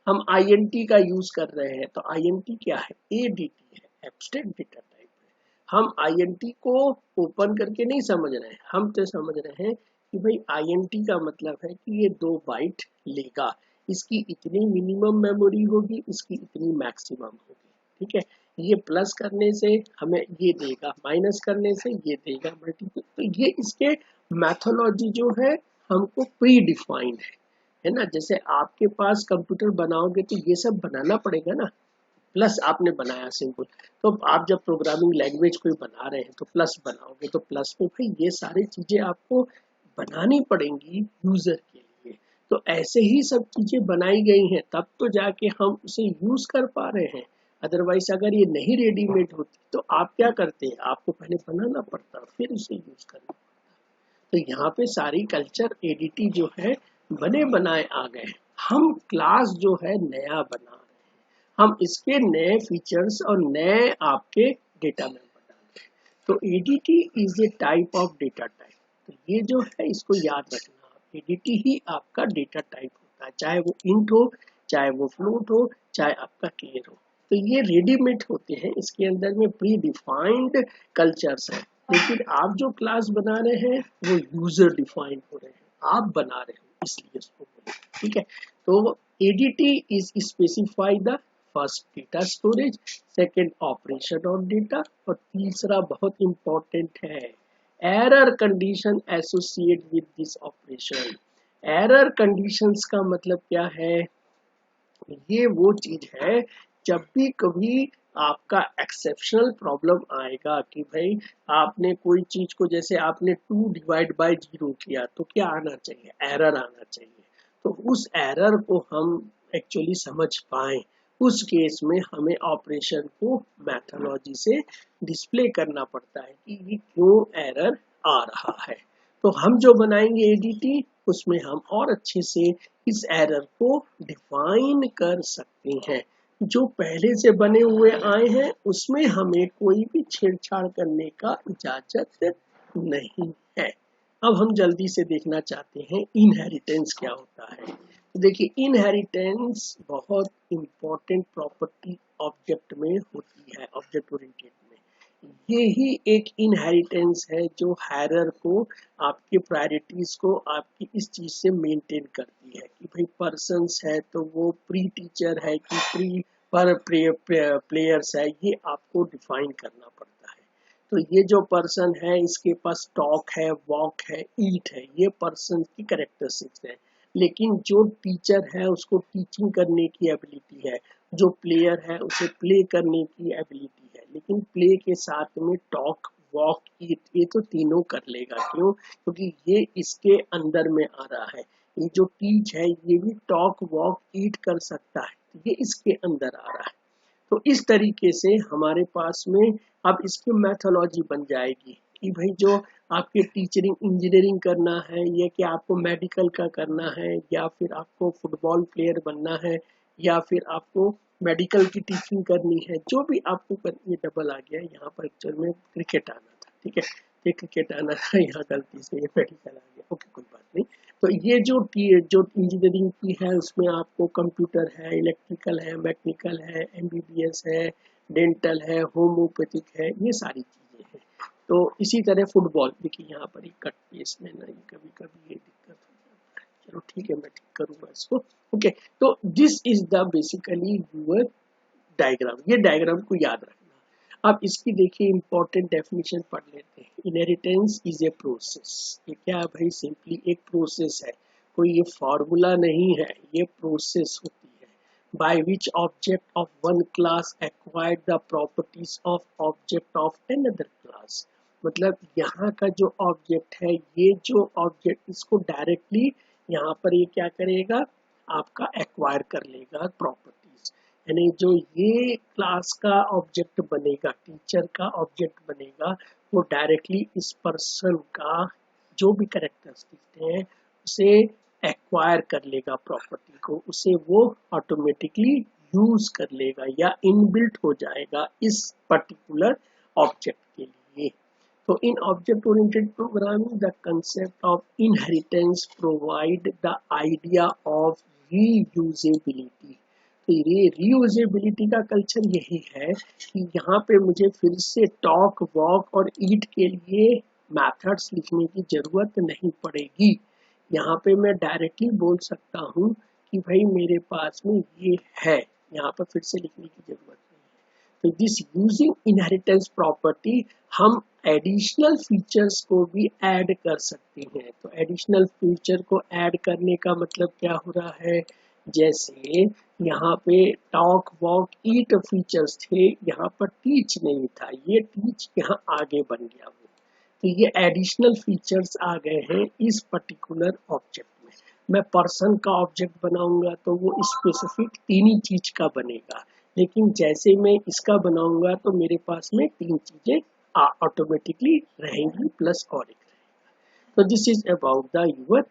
[SPEAKER 1] हम आईएनटी का यूज कर रहे हैं, तो आईएनटी क्या है, एडीटी है, एब्स्ट्रैक्ट डेटा टाइप है। हम आईएनटी को ओपन करके नहीं समझ रहे हैं, हम तो समझ रहे हैं कि भाई आईएनटी का मतलब है कि ये 2 बाइट लेगा, इसकी इतनी मिनिमम मेमोरी होगी, इसकी इतनी मैक्सिमम होगी, ठीक है। ये प्लस करने से हमें ये देगा, माइनस करने से ये देगा, मल्टीपल। तो ये इसके मैथोलॉजी जो है हमको प्री डिफाइंड है ना। जैसे आपके पास कंप्यूटर बनाओगे तो ये सब बनाना पड़ेगा ना। प्लस आपने बनाया सिंपल, तो आप जब प्रोग्रामिंग लैंग्वेज कोई बना रहे हैं तो प्लस बनाओगे, तो प्लस में भाई ये सारी चीजें आपको बनानी पड़ेंगी यूजर के लिए। तो ऐसे ही सब चीजें बनाई गई हैं, तब तो जाके हम उसे यूज कर पा रहे हैं। अदरवाइज अगर ये नहीं रेडीमेड होती तो आप क्या करते हैं, आपको पहले बनाना पड़ता फिर उसे यूज करना पड़ता। तो यहाँ पे सारी कल्चर एडीटी जो है बने बनाए आ गए। हम क्लास जो है नया बना रहे हैं, हम इसके नए फीचर्स और नए आपके डेटा में बना रहे हैं। तो ADT is a type of data type. तो ये जो है इसको याद रखना, एडीटी ही आपका डेटा टाइप होता है, चाहे वो इंट हो, चाहे वो फ्लोट हो, चाहे आपका क्लियर हो। तो ये रेडीमेड होते हैं, इसके अंदर में प्री डिफाइंड कल्चर्स है। लेकिन आप जो क्लास बना रहे हैं वो यूजर डिफाइंड हो रहे हैं, आप बना रहे हो इसलिए इसको बोले, ठीक है। तो ADT is specify the first data storage, second operation on data, और तीसरा बहुत इंपॉर्टेंट है error condition associate with this operation. Error conditions का मतलब क्या है, ये वो चीज है जब भी कभी आपका एक्सेप्शनल प्रॉब्लम आएगा कि भाई आपने कोई चीज को, जैसे आपने 2 डिवाइड बाय 0 किया तो क्या आना चाहिए, एरर आना चाहिए। तो उस एरर को हम एक्चुअली समझ पाए, उस केस में हमें ऑपरेशन को मैथोलॉजी से डिस्प्ले करना पड़ता है कि ये क्यों एरर आ रहा है। तो हम जो बनाएंगे एडीटी, उसमें हम और अच्छे से इस एरर को डिफाइन कर सकते हैं। जो पहले से बने हुए आए हैं उसमें हमें कोई भी छेड़छाड़ करने का इजाजत नहीं है। अब हम जल्दी से देखना चाहते हैं इनहेरिटेंस क्या होता है। तो देखिए इनहेरिटेंस बहुत इंपॉर्टेंट प्रॉपर्टी ऑब्जेक्ट में होती है, ऑब्जेक्ट ओरिएंटेड में। ये ही एक इनहेरिटेंस है जो हैरर को, आपके प्रायोरिटीज को आपकी इस चीज से मेंटेन करती है कि भाई पर्सन्स है तो वो प्री टीचर है कि प्री पर प्लेयर्स है, ये आपको डिफाइन करना पड़ता है। तो ये जो पर्सन है इसके पास टॉक है, वॉक है, ईट है, ये पर्सन की कैरेक्टरिस्टिक्स है। लेकिन जो टीचर है उसको टीचिंग करने की एबिलिटी है, जो प्लेयर है उसे प्ले करने की एबिलिटी है। लेकिन प्ले के साथ में टॉक, वॉक, ईट, ये तो तीनों कर लेगा। क्यों? क्योंकि ये इसके अंदर में आ रहा है। ये जो टीच है ये भी टॉक, वॉक, ईट कर सकता है, ये इसके अंदर आ रहा है। तो इस तरीके से हमारे पास में अब इसकी मैथोलॉजी बन जाएगी कि भाई जो आपके टीचरिंग इंजीनियरिंग करना है, या कि आपको मेडिकल का करना है, या फिर आपको फुटबॉल प्लेयर बनना है, या फिर आपको मेडिकल की टीचिंग करनी है, जो भी आपको करनी है। डबल आ गया यहाँ पर, एक्चुअल में क्रिकेट आना था, ठीक है, ये क्रिकेट आना था यहाँ, गलती से ये मेडिकल आ गया, ओके कोई बात नहीं। तो ये जो इंजीनियरिंग की है उसमें आपको कंप्यूटर है, इलेक्ट्रिकल है, मैकेनिकल है, एमबीबीएस है, डेंटल है, होम्योपैथिक है, ये सारी चीजें हैं। तो इसी तरह फुटबॉल, देखिए यहाँ पर एक कट पेस में ना कभी कभी ये दिक्कत हो जाता है, चलो ठीक है मैं ठीक करूंगा इसको। ओके, तो this is the basically your diagram, ये डायग्राम को याद रखना। अब इसकी देखिए इंपॉर्टेंट डेफिनेशन पढ़ लेते हैं। इनहेरिटेंस इज ए प्रोसेस, ये क्या है भाई, सिंपली एक प्रोसेस है, कोई ये फॉर्मूला नहीं है, ये प्रोसेस होती है। By which object of one class acquired the properties of object of another class. मतलब यहाँ का जो ऑब्जेक्ट है, ये जो ऑब्जेक्ट, इसको डायरेक्टली यहाँ पर ये क्या करेगा, आपका एक्वायर कर लेगा प्रॉपर्टीज। यानी जो ये क्लास का ऑब्जेक्ट बनेगा, टीचर का ऑब्जेक्ट बनेगा, वो डायरेक्टली इस पर्सन का जो भी कैरेक्टरिस्टिक्स हैं उसे एक्वायर कर लेगा प्रॉपर्टी को, उसे वो ऑटोमेटिकली यूज कर लेगा या इनबिल्ट हो जाएगा इस पर्टिकुलर ऑब्जेक्ट के लिए। So in object-oriented programming, the concept of inheritance provide the idea of reusability। तो ये reusability का कल्चर यही है कि यहाँ पे मुझे फिर से टॉक, वॉक और ईट के लिए मेथड्स लिखने की जरूरत नहीं पड़ेगी। यहाँ पे मैं डायरेक्टली बोल सकता हूँ कि भाई मेरे पास में ये है, यहाँ पर फिर से लिखने की जरूरत नहीं। तो दिस यूजिंग इनहेरिटेंस प्रॉपर्टी हम एडिशनल फीचर्स को भी ऐड कर सकते हैं। तो एडिशनल फीचर को ऐड करने का मतलब क्या हो रहा है, जैसे यहाँ पे टॉक, वॉक, ईट फीचर्स थे, यहाँ पर टीच नहीं था, ये टीच यहाँ आगे बन गया। तो ये एडिशनल फीचर्स आ गए हैं इस पर्टिकुलर ऑब्जेक्ट में। मैं पर्सन का ऑब्जेक्ट बनाऊंगा तो वो स्पेसिफिक तीन ही चीज का बनेगा, लेकिन जैसे मैं इसका बनाऊंगा तो मेरे पास में तीन चीजें ऑटोमेटिकली रहेंगी प्लस और एक रहेगा। तो this is about the your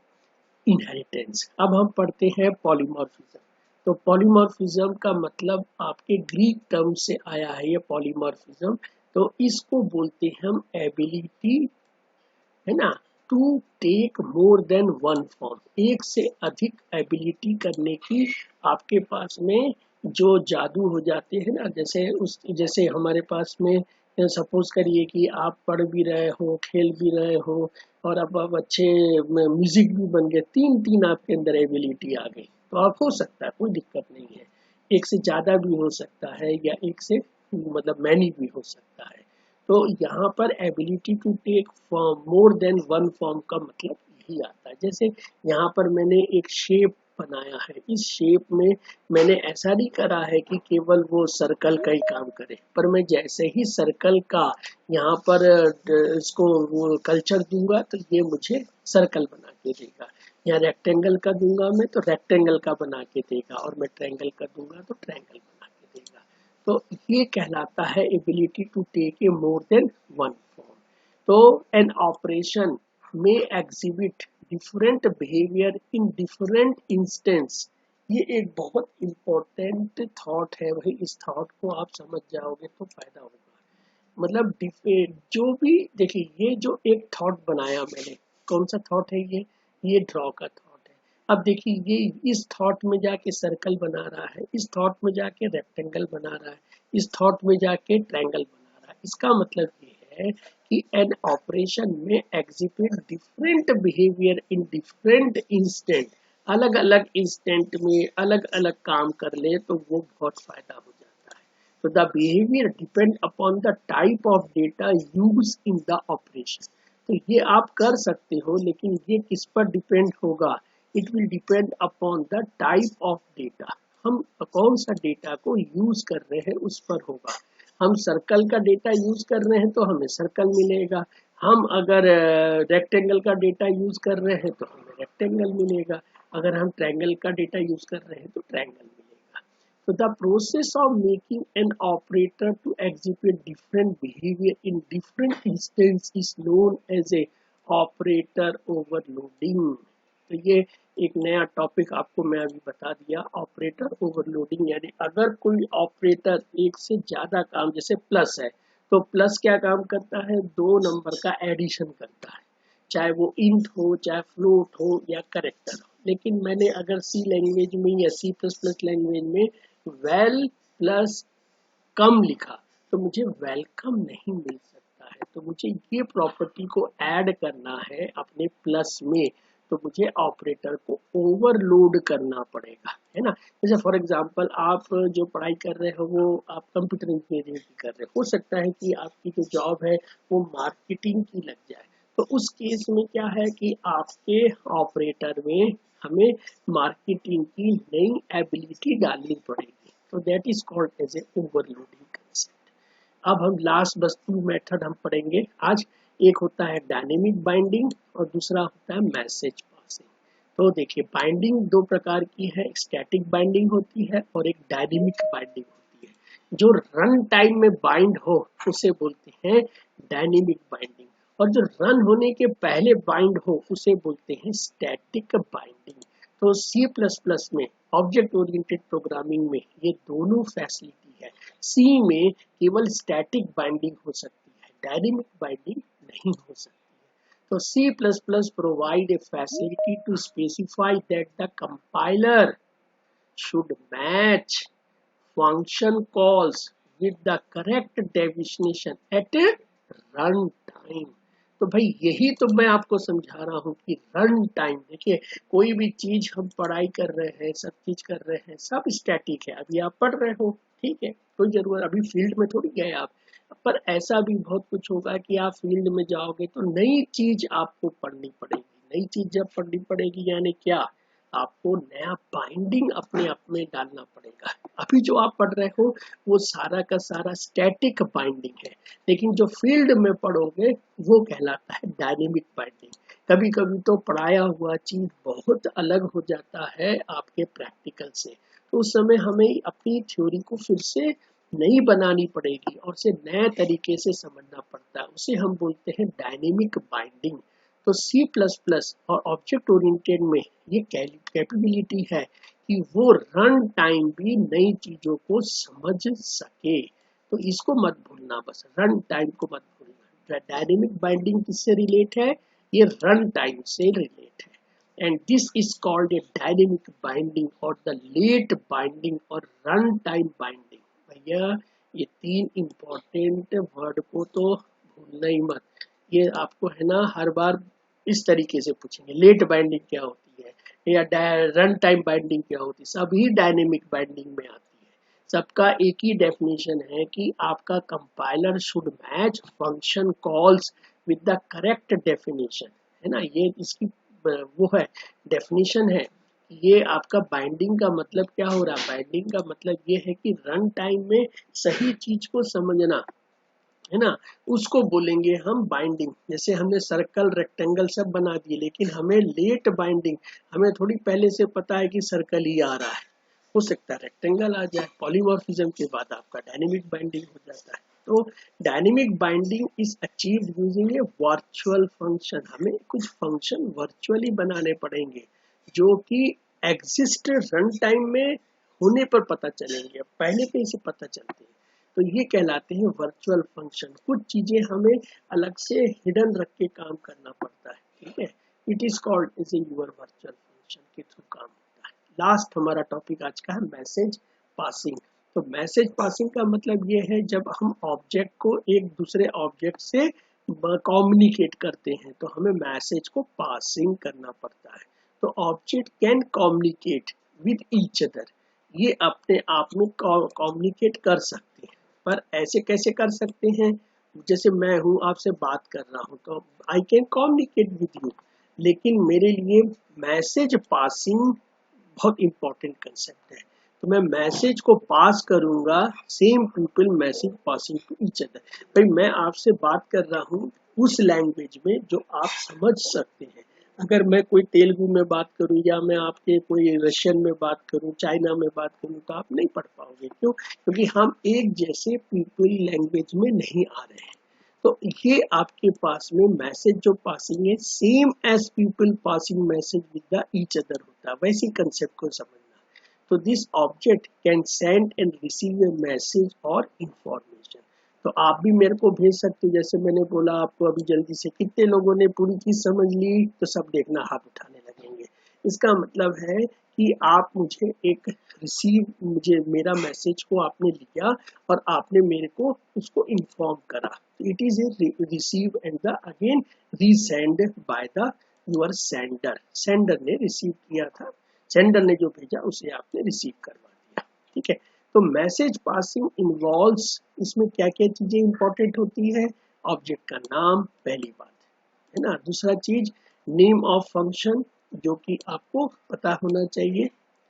[SPEAKER 1] inheritance. अब हम पढ़ते हैं पॉलीमॉर्फिज्म। तो पॉलीमॉर्फिज्म का मतलब आपके ग्रीक टर्म से आया है ये पॉलीमॉर्फिज्म। तो इसको बोलते हैं हम एबिलिटी, है ना, to take more than one form. एक से अधिक एबिलिटी करने की आपके पास में जो जादू हो जाते हैं ना, जैसे हमारे पास में सपोज करिए कि आप पढ़ भी रहे हो, खेल भी रहे हो और अब अच्छे म्यूजिक भी बन गए, तीन तीन आपके अंदर एबिलिटी आ गई, तो आप हो सकता है, कोई दिक्कत नहीं है। एक से ज्यादा भी हो सकता है या एक से मतलब मैनी भी हो सकता है। तो यहाँ पर ability to take form, more than one form का मतलब यही आता है। जैसे यहाँ पर मैंने एक शेप बनाया है, इस शेप में मैंने ऐसा नहीं करा है कि केवल वो सर्कल का ही काम करे, पर मैं जैसे ही सर्कल का यहाँ पर इसको वो कल्चर दूंगा तो ये मुझे सर्कल बना के देगा, या रेक्टेंगल का दूंगा मैं तो रेक्टेंगल का बना के देगा, और मैं ट्रायंगल का दूंगा तो ट्रायंगल बना के देगा। तो ये कहलाता है ability to take a more than one form. तो एन ऑपरेशन में exhibit different behaviour in different instance. ये एक बहुत इंपॉर्टेंट थॉट है, वही इस थॉट को आप समझ जाओगे तो फायदा होगा। मतलब जो भी देखिए, ये जो एक थॉट बनाया मैंने, कौन सा थॉट है ये ड्रॉ का थॉट है। अब देखिए ये इस थॉट में जाके सर्कल बना रहा है, इस थॉट में जाके रेक्टेंगल बना रहा है, इस थॉट में जाके ट्रायंगल बना रहा है। इसका मतलब ये है कि एन ऑपरेशन में exhibit different behaviour in different instant, अलग अलग इंस्टेंट में अलग अलग काम कर ले तो वो बहुत फायदा हो जाता है। तो the behaviour depend upon the type of data use in the operation. तो ये आप कर सकते हो, लेकिन ये किस पर डिपेंड होगा, it will depend upon the type of data. हम कौन सा डेटा को यूज कर रहे हैं उस पर होगा। हम सर्कल का डेटा यूज कर रहे हैं तो हमें सर्कल मिलेगा, हम अगर रेक्टेंगल का डेटा यूज कर रहे हैं तो हमें रेक्टेंगल मिलेगा, अगर हम ट्रायंगल का डेटा यूज कर रहे हैं तो ट्रायंगल मिलेगा। तो the process of making an operator to execute different behaviour in different instance is known as a operator overloading. तो ये एक नया टॉपिक आपको मैं अभी बता दिया, ऑपरेटर ओवरलोडिंग। यानी अगर कोई ऑपरेटर एक से ज्यादा काम, जैसे प्लस है तो प्लस क्या काम करता है, दो नंबर का एडिशन करता है, चाहे वो इंट हो, चाहे फ्लोट हो या करेक्टर हो। लेकिन मैंने अगर सी लैंग्वेज में या सी प्लस प्लस लैंग्वेज में वेल प्लस कम लिखा तो मुझे वेलकम नहीं मिल सकता है। तो मुझे ये प्रॉपर्टी को ऐड करना है अपने प्लस में, तो मुझे ऑपरेटर को ओवरलोड करना पड़ेगा, है ना। जैसे फॉर एग्जांपल आप जो पढ़ाई कर रहे हो वो आप कंप्यूटर इंजीनियरिंग की कर रहे हो सकता है कि आपकी जो जॉब है वो मार्केटिंग की लग जाए। तो उस केस में क्या है कि आपके ऑपरेटर में हमें मार्केटिंग की नई एबिलिटी डालनी पड़ेगी। तो that is called as a overloading concept. अब हम लास्ट बस 2 मेथड हम पढ़ेंगे आज। एक होता है डायनेमिक बाइंडिंग और दूसरा होता है मैसेज पासिंग। तो देखिए बाइंडिंग दो प्रकार की है, स्टैटिक बाइंडिंग होती है और एक डायनेमिक बाइंडिंग होती है। जो रन टाइम में बाइंड हो उसे बोलते हैं डायनेमिक बाइंडिंग, और जो रन होने के पहले बाइंड हो उसे बोलते हैं स्टैटिक बाइंडिंग। तो सी प्लस प्लस में ऑब्जेक्ट ओरिएंटेड प्रोग्रामिंग में ये दोनों फैसिलिटी है। सी में केवल स्टैटिक बाइंडिंग हो सकती है, डायनेमिक बाइंडिंग नहीं हो सकती। So C++ provide a facility to specify that the compiler should match function calls with the correct definition at run time। तो भाई यही तो मैं आपको समझा रहा हूँ कि रन टाइम, देखिए कोई भी चीज हम पढ़ाई कर रहे हैं, सब चीज कर रहे हैं, सब स्टैटिक है। अभी आप पढ़ रहे हो, ठीक है, कोई जरूरत अभी फील्ड में थोड़ी गए आप, पर ऐसा भी बहुत कुछ होगा कि आप फील्ड में जाओगे तो नई चीज आपको पढ़नी पड़ेगी। नई चीज जब पढ़नी पड़ेगी यानी क्या, आपको नया बाइंडिंग अपने आप में डालना पड़ेगा। अभी जो आप पढ़ रहे हो वो सारा का सारा स्टैटिक बाइंडिंग है, लेकिन जो फील्ड में पढ़ोगे वो कहलाता है डायनेमिक बाइंडिंग। कभी कभी तो पढ़ाया हुआ चीज बहुत अलग हो जाता है आपके प्रैक्टिकल से, तो उस समय हमें अपनी थ्योरी को फिर से नई बनानी पड़ेगी और उसे नए तरीके से समझना पड़ता है, उसे हम बोलते हैं डायनेमिक बाइंडिंग। तो सी प्लस प्लस और ऑब्जेक्ट ओरिएंटेड में ये कैपेबिलिटी है कि वो रन टाइम भी नई चीजों को समझ सके। तो इसको मत भूलना, बस रन टाइम को मत भूलना। डायनेमिक बाइंडिंग किससे रिलेट है, ये रन टाइम से रिलेट है। And this is called a dynamic binding और द लेट बाइंडिंग और रन टाइम बाइंडिंग। भैया ये तीन इंपॉर्टेंट वर्ड को तो भूलना ही मत। ये आपको है ना हर बार इस तरीके से पूछेंगे, लेट बाइंडिंग क्या होती है या रन टाइम बाइंडिंग क्या होती है, सभी डायनेमिक बाइंडिंग में आती है। सबका एक ही डेफिनेशन है कि आपका compiler should match function calls with the correct definition, है ना, ये इसकी वो है डेफिनेशन है। ये आपका बाइंडिंग का मतलब क्या हो रहा है, बाइंडिंग का मतलब ये है कि रन टाइम में सही चीज को समझना, है ना, उसको बोलेंगे हम बाइंडिंग। जैसे हमने सर्कल रेक्टेंगल सब बना दिए, लेकिन हमें लेट बाइंडिंग, हमें थोड़ी पहले से पता है कि सर्कल ही आ रहा है, हो सकता है रेक्टेंगल आ जाए। पॉलीमॉर्फिज्म के बाद आपका डायनेमिक बाइंडिंग हो जाता है। तो dynamic binding is achieved using A virtual function. हमें कुछ फंक्शन वर्चुअली बनाने पड़ेंगे जो कि एग्जिस्ट रन टाइम में होने पर पता चलेंगे, पहले पे इसे पता चलते हैं। तो ये कहलाते हैं वर्चुअल फंक्शन। कुछ चीजें हमें अलग से हिडन रख के काम करना पड़ता है, ठीक है। It is called is your virtual function के थ्रू काम होता है। लास्ट हमारा टॉपिक आज का है मैसेज पासिंग। तो मैसेज पासिंग का मतलब ये है जब हम ऑब्जेक्ट को एक दूसरे ऑब्जेक्ट से कम्युनिकेट करते हैं तो हमें मैसेज को पासिंग करना पड़ता है। तो object can communicate with each other, ये अपने आप में कम्युनिकेट कर सकते हैं, पर ऐसे कैसे कर सकते हैं, जैसे मैं हूँ आपसे बात कर रहा हूँ तो I can communicate with you, लेकिन मेरे लिए मैसेज पासिंग बहुत इंपॉर्टेंट कंसेप्ट है। तो मैं मैसेज को पास करूंगा, same people message passing to each other. भाई मैं आपसे बात कर रहा हूँ उस लैंग्वेज में जो आप समझ सकते हैं। अगर मैं कोई तेलुगु में बात करूं या मैं आपके कोई रशियन में बात करूं, चाइना में बात करूं, तो आप नहीं पढ़ पाओगे। क्यों? क्योंकि हम एक जैसे पीपल लैंग्वेज में नहीं आ रहे हैं। तो ये आपके पास में मैसेज जो पासिंग है same as people passing message with the each other होता है, वैसे कंसेप्ट को समझना। तो this object can send and receive a message और इंफॉर्मेशन। तो आप भी मेरे को भेज सकते हो, जैसे मैंने बोला आपको अभी जल्दी से। कितने लोगों ने पूरी चीज समझ ली, तो सब देखना हाथ उठाने लगेंगे। इसका मतलब है कि आप मुझे एक मुझे मेरा मैसेज को आपने लिया और आपने मेरे को उसको इन्फॉर्म करा। It is a receive and the again resend by the your sender. Sender ने रिसीव किया था, सेंडर ने जो भेजा उसे आपने रिसीव करवा दिया, ठीक है। तो मैसेज पासिंग इन्वॉल्व्स, इसमें क्या क्या चीजें इंपॉर्टेंट होती है, ऑब्जेक्ट का नाम पहली बात, है ना। दूसरा चीज नेम ऑफ फंक्शन जो कि आपको पता होना चाहिए,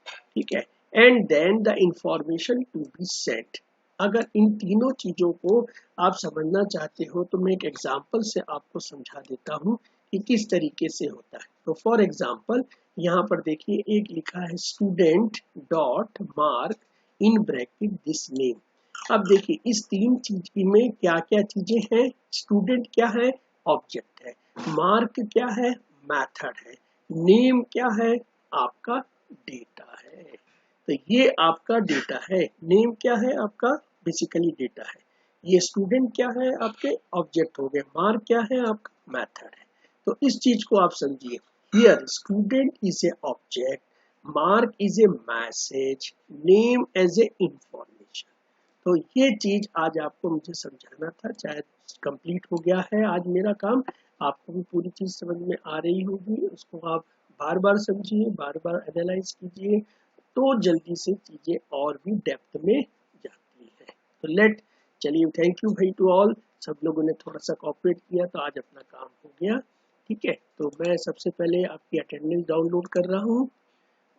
[SPEAKER 1] ठीक है। And then the information to be sent. अगर इन तीनों चीजों को आप समझना चाहते हो तो मैं एक एग्जांपल से आपको समझा देता हूँ कि किस तरीके से होता है। तो फॉर एग्जाम्पल यहाँ पर देखिए एक लिखा है student dot mark in bracket this name. अब देखिए इस तीन चीज में क्या क्या चीजें हैं। स्टूडेंट क्या है, ऑब्जेक्ट है। मार्क क्या है, मेथड है। नेम क्या है, आपका डेटा है। तो ये आपका डेटा है। नेम क्या है, आपका बेसिकली डेटा है। ये स्टूडेंट क्या है, आपके ऑब्जेक्ट हो गए। मार्क क्या है, आपका मेथड है। तो इस चीज को आप समझिए। Here student is a object, mark is a message, name as a information. तो ये चीज आज आपको मुझे समझाना था। शायद कंप्लीट हो गया है आज मेरा काम। आपको भी पूरी चीज समझ में आ रही होगी। उसको आप बार बार समझिए, बार बार एनालाइज कीजिए, तो जल्दी से चीजें और भी डेप्थ में जाती है। तो चलिए थैंक यू भाई टू ऑल। सब लोगों ने थोड़ा सा कॉपरेट किया तो आज अपना काम हो गया। ठीक है, तो मैं सबसे पहले आपकी अटेंडेंस डाउनलोड कर रहा हूँ।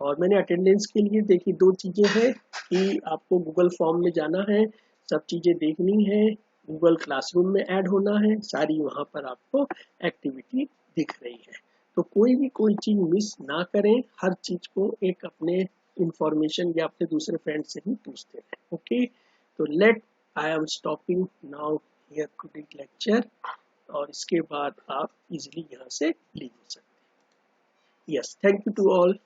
[SPEAKER 1] और मैंने अटेंडेंस के लिए देखी दो चीजें हैं कि आपको गूगल फॉर्म में जाना है, सब चीजें देखनी है, गूगल क्लासरूम में ऐड होना है, सारी वहां पर आपको एक्टिविटी दिख रही है। तो कोई चीज मिस ना करें, हर चीज को एक अपने इंफॉर्मेशन या अपने दूसरे फ्रेंड से ही पूछते रहें। ओके, तो I am stopping now here today lecture. और इसके बाद आप इजिली यहाँ से लीव हो सकते हैं। Yes, thank you to all.